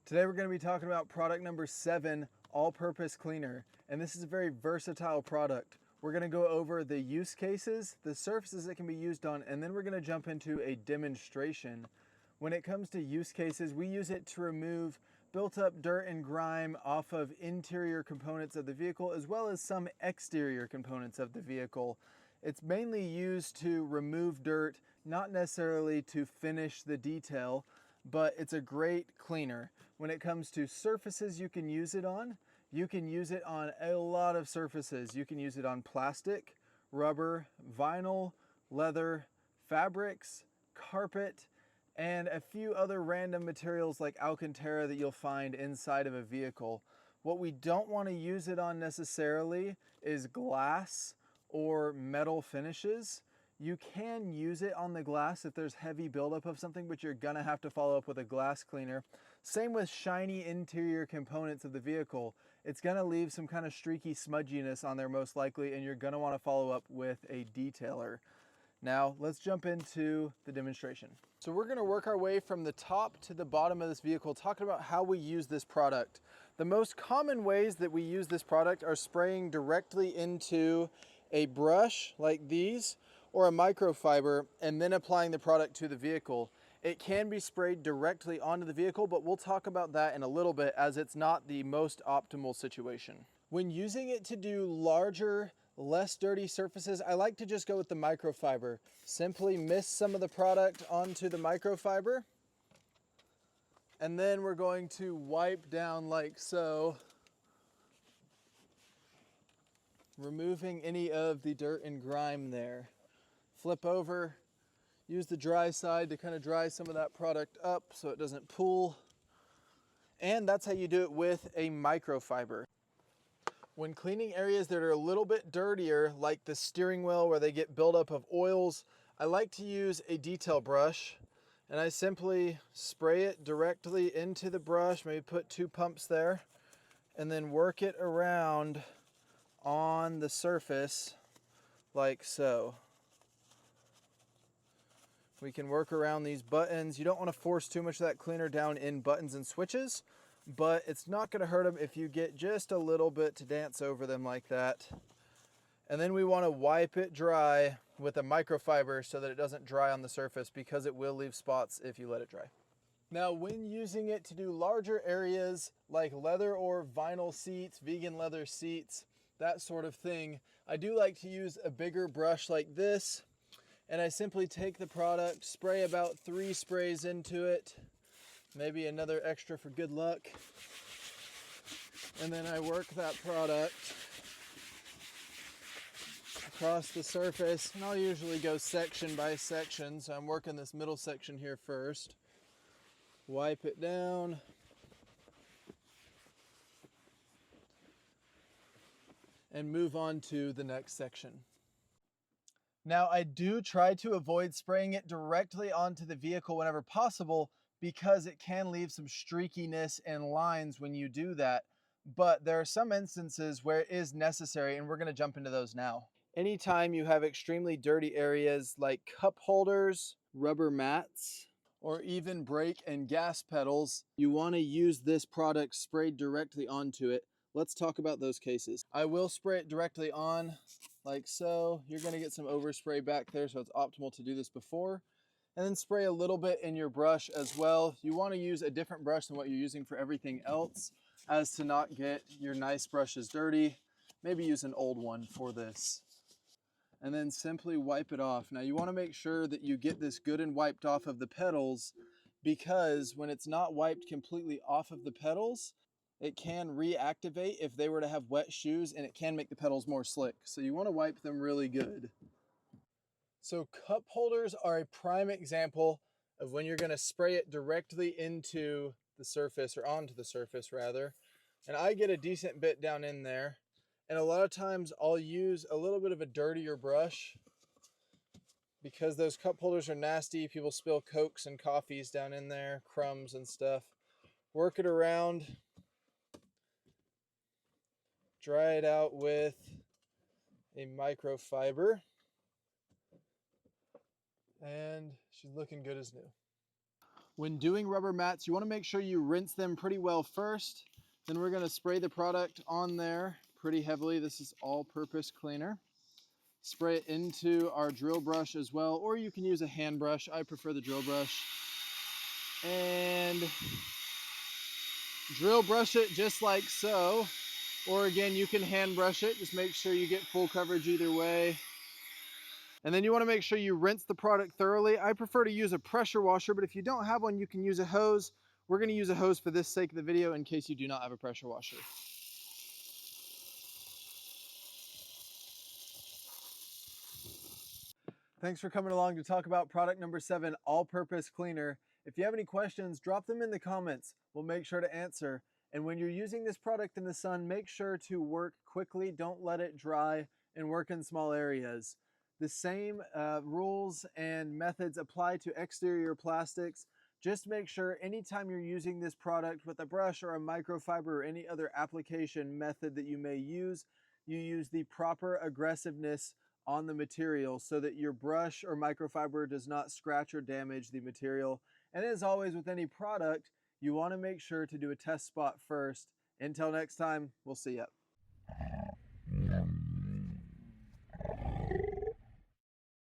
Today we're going to be talking about product number 7, all-purpose cleaner. And this is a very versatile product. We're going to go over the use cases, the surfaces it can be used on, and then we're going to jump into a demonstration. When it comes to use cases, we use it to remove built up dirt and grime off of interior components of the vehicle, as well as some exterior components of the vehicle. It's mainly used to remove dirt, not necessarily to finish the detail, but it's a great cleaner. When it comes to surfaces you can use it on a lot of surfaces. You can use it on plastic, rubber, vinyl, leather, fabrics, carpet, and a few other random materials like Alcantara that you'll find inside of a vehicle. What we don't want to use it on necessarily is glass or metal finishes. You can use it on the glass if there's heavy buildup of something, but you're gonna have to follow up with a glass cleaner. Same with shiny interior components of the vehicle. It's gonna leave some kind of streaky smudginess on there most likely, and you're gonna wanna follow up with a detailer. Now, let's jump into the demonstration. So we're gonna work our way from the top to the bottom of this vehicle, talking about how we use this product. The most common ways that we use this product are spraying directly into a brush like these, or a microfiber, and then applying the product to the vehicle. It can be sprayed directly onto the vehicle, but we'll talk about that in a little bit, as it's not the most optimal situation. When using it to do larger, less dirty surfaces, I like to just go with the microfiber. Simply mist some of the product onto the microfiber, and then we're going to wipe down like so, removing any of the dirt and grime there. Flip over, use the dry side to kind of dry some of that product up so it doesn't pool. And that's how you do it with a microfiber. When cleaning areas that are a little bit dirtier, like the steering wheel where they get buildup of oils, I like to use a detail brush, and I simply spray it directly into the brush, maybe put 2 pumps there, and then work it around on the surface like so. We can work around these buttons. You don't want to force too much of that cleaner down in buttons and switches, but it's not going to hurt them if you get just a little bit to dance over them like that. And then we want to wipe it dry with a microfiber so that it doesn't dry on the surface, because it will leave spots if you let it dry. Now, when using it to do larger areas like leather or vinyl seats, vegan leather seats, that sort of thing, I do like to use a bigger brush like this. And I simply take the product, spray about 3 sprays into it, maybe another extra for good luck. And then I work that product across the surface, and I'll usually go section by section. So I'm working this middle section here first. Wipe it down. And move on to the next section. Now, I do try to avoid spraying it directly onto the vehicle whenever possible, because it can leave some streakiness and lines when you do that. But there are some instances where it is necessary, and we're going to jump into those now. Anytime you have extremely dirty areas like cup holders, rubber mats, or even brake and gas pedals, you want to use this product sprayed directly onto it. Let's talk about those cases. I will spray it directly on like so. You're going to get some overspray back there, so it's optimal to do this before. And then spray a little bit in your brush as well. You want to use a different brush than what you're using for everything else, as to not get your nice brushes dirty. Maybe use an old one for this. And then simply wipe it off. Now, you want to make sure that you get this good and wiped off of the pedals, because when it's not wiped completely off of the pedals, it can reactivate if they were to have wet shoes, and it can make the pedals more slick. So you want to wipe them really good. So cup holders are a prime example of when you're going to spray it directly into the surface, or onto the surface rather. And I get a decent bit down in there. And a lot of times I'll use a little bit of a dirtier brush, because those cup holders are nasty. People spill Cokes and coffees down in there, crumbs and stuff. Work it around. Dry it out with a microfiber, and she's looking good as new. When doing rubber mats, you want to make sure you rinse them pretty well first. Then we're going to spray the product on there pretty heavily. This is all-purpose cleaner. Spray it into our drill brush as well, or you can use a hand brush. I prefer the drill brush. And drill brush it just like so. Or again, you can hand brush it. Just make sure you get full coverage either way. And then you want to make sure you rinse the product thoroughly. I prefer to use a pressure washer, but if you don't have one, you can use a hose. We're going to use a hose for this sake of the video in case you do not have a pressure washer. Thanks for coming along to talk about product number 7, all-purpose cleaner. If you have any questions, drop them in the comments. We'll make sure to answer. And when you're using this product in the sun, make sure to work quickly. Don't let it dry and work in small areas. The same rules and methods apply to exterior plastics. Just make sure anytime you're using this product with a brush or a microfiber or any other application method that you may use, you use the proper aggressiveness on the material so that your brush or microfiber does not scratch or damage the material. And as always with any product, you want to make sure to do a test spot first. Until next time, we'll see ya.